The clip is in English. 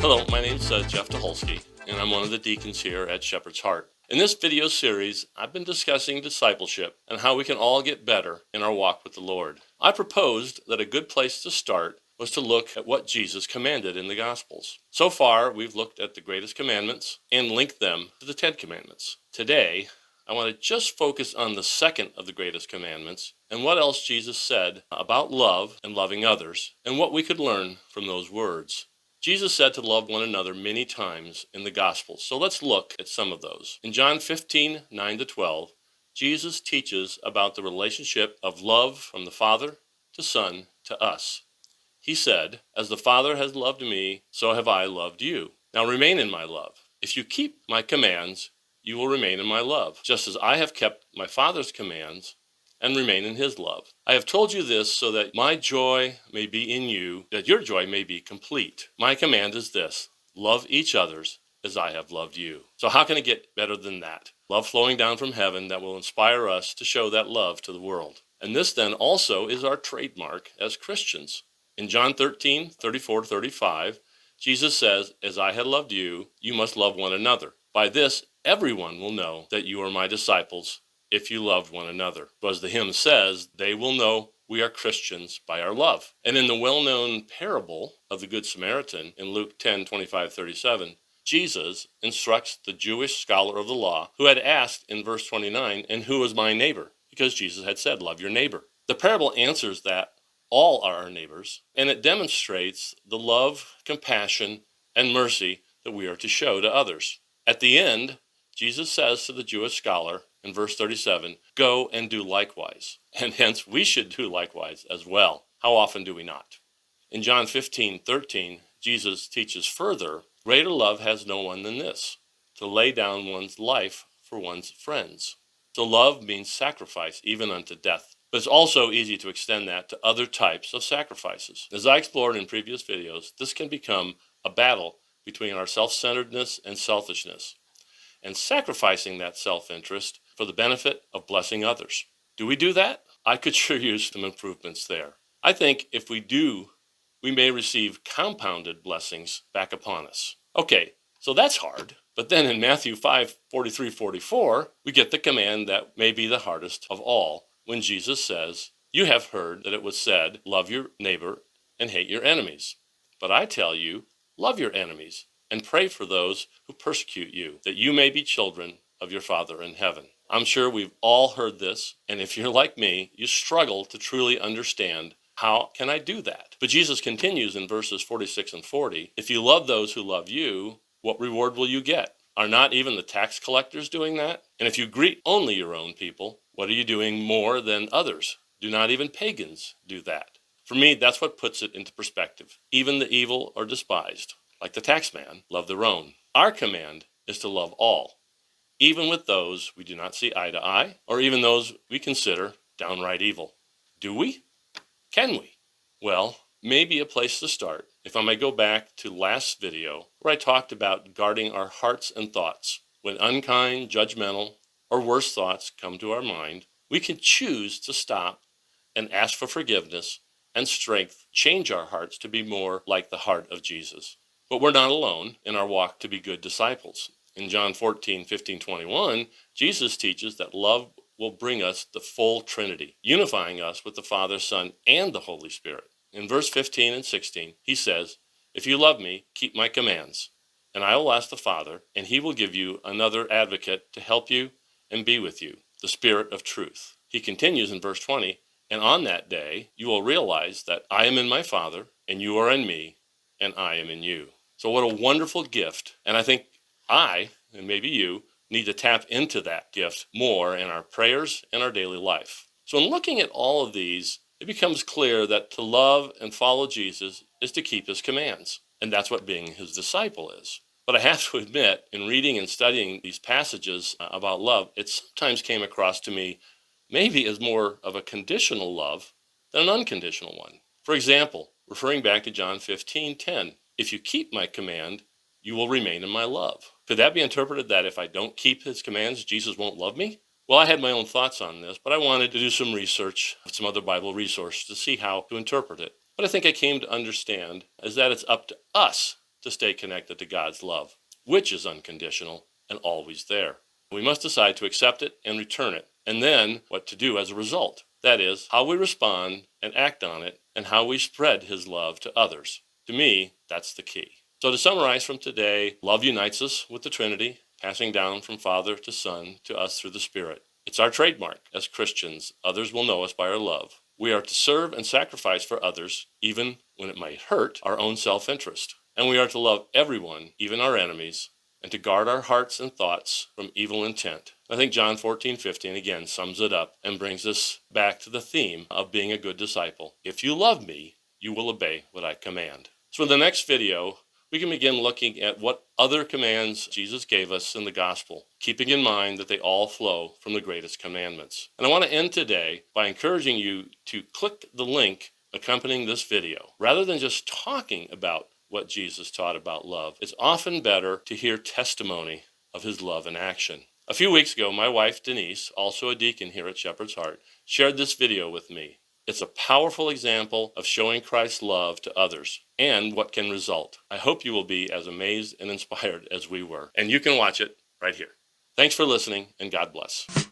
Hello, my name's Jeff Tucholsky, and I'm one of the deacons here at Shepherd's Heart. In this video series, I've been discussing discipleship and how we can all get better in our walk with the Lord. I proposed that a good place to start was to look at what Jesus commanded in the Gospels. So far, we've looked at the greatest commandments and linked them to the 10 Commandments. Today, I want to just focus on the second of the greatest commandments and what else Jesus said about love and loving others and what we could learn from those words. Jesus said to love one another many times in the Gospels, so let's look at some of those. In John 15, 9-12, Jesus teaches about the relationship of love from the Father to Son to us. He said, "As the Father has loved me, so have I loved you. Now remain in my love. If you keep my commands, you will remain in my love, just as I have kept my Father's commands and remain in his love. I have told you this so that my joy may be in you, that your joy may be complete. My command is this: love each other as I have loved you." So how can it get better than that? Love flowing down from heaven that will inspire us to show that love to the world. And this then also is our trademark as Christians. In John 13, 34-35, Jesus says, "As I have loved you, you must love one another. By this, everyone will know that you are my disciples, if you loved one another." But as the hymn says, they will know we are Christians by our love. And in the well-known parable of the Good Samaritan in Luke 10, 25-37, Jesus instructs the Jewish scholar of the law who had asked in verse 29, "And who is my neighbor?" Because Jesus had said, "Love your neighbor." The parable answers that all are our neighbors, and it demonstrates the love, compassion, and mercy that we are to show to others. At the end, Jesus says to the Jewish scholar in verse 37, "Go and do likewise." And hence we should do likewise as well. How often do we not? In John 15:13, Jesus teaches further, "Greater love has no one than this, to lay down one's life for one's friends." So love means sacrifice, even unto death. But it's also easy to extend that to other types of sacrifices. As I explored in previous videos, this can become a battle between our self-centeredness and selfishness, and sacrificing that self-interest for the benefit of blessing others. Do we do that? I could sure use some improvements there. I think if we do, we may receive compounded blessings back upon us. Okay, so that's hard. But then in Matthew 5:43-44, we get the command that may be the hardest of all, when Jesus says, "You have heard that it was said, love your neighbor and hate your enemies. But I tell you, love your enemies and pray for those who persecute you, that you may be children of your Father in heaven." I'm sure we've all heard this, and if you're like me, you struggle to truly understand, how can I do that? But Jesus continues in verses 46 and 40, "If you love those who love you, what reward will you get? Are not even the tax collectors doing that? And if you greet only your own people, what are you doing more than others? Do not even pagans do that?" For me, that's what puts it into perspective. Even the evil are despised. Like the tax man, love their own. Our command is to love all, even with those we do not see eye to eye, or even those we consider downright evil. Do we? Can we? Well, maybe a place to start, if I may go back to last video where I talked about guarding our hearts and thoughts. When unkind, judgmental, or worse thoughts come to our mind, we can choose to stop and ask for forgiveness and strength, change our hearts to be more like the heart of Jesus. But we're not alone in our walk to be good disciples. In John 14:15-21, Jesus teaches that love will bring us the full Trinity, unifying us with the Father, Son, and the Holy Spirit. In verse 15 and 16, he says, "If you love me, keep my commands, and I will ask the Father, and he will give you another advocate to help you and be with you, the Spirit of truth." He continues in verse 20, "And on that day, you will realize that I am in my Father, and you are in me, and I am in you." So what a wonderful gift. And I think I, and maybe you, need to tap into that gift more in our prayers and our daily life. So in looking at all of these, it becomes clear that to love and follow Jesus is to keep his commands. And that's what being his disciple is. But I have to admit, in reading and studying these passages about love, it sometimes came across to me maybe as more of a conditional love than an unconditional one. For example, referring back to John 15:10, "If you keep my command, you will remain in my love." Could that be interpreted that if I don't keep his commands, Jesus won't love me? Well, I had my own thoughts on this, but I wanted to do some research with some other Bible resources to see how to interpret it. What I think I came to understand is that it's up to us to stay connected to God's love, which is unconditional and always there. We must decide to accept it and return it, and then what to do as a result. That is, how we respond and act on it, and how we spread His love to others. To me, that's the key. So to summarize from today, love unites us with the Trinity, passing down from Father to Son to us through the Spirit. It's our trademark. As Christians, others will know us by our love. We are to serve and sacrifice for others, even when it might hurt our own self-interest. And we are to love everyone, even our enemies, and to guard our hearts and thoughts from evil intent. I think John 14:15 again sums it up and brings us back to the theme of being a good disciple. If you love me, you will obey what I command. So in the next video, we can begin looking at what other commands Jesus gave us in the gospel, keeping in mind that they all flow from the greatest commandments. And I want to end today by encouraging you to click the link accompanying this video. Rather than just talking about what Jesus taught about love, it's often better to hear testimony of His love in action. A few weeks ago, my wife Denise, also a deacon here at Shepherd's Heart, shared this video with me. It's a powerful example of showing Christ's love to others and what can result. I hope you will be as amazed and inspired as we were. And you can watch it right here. Thanks for listening, and God bless.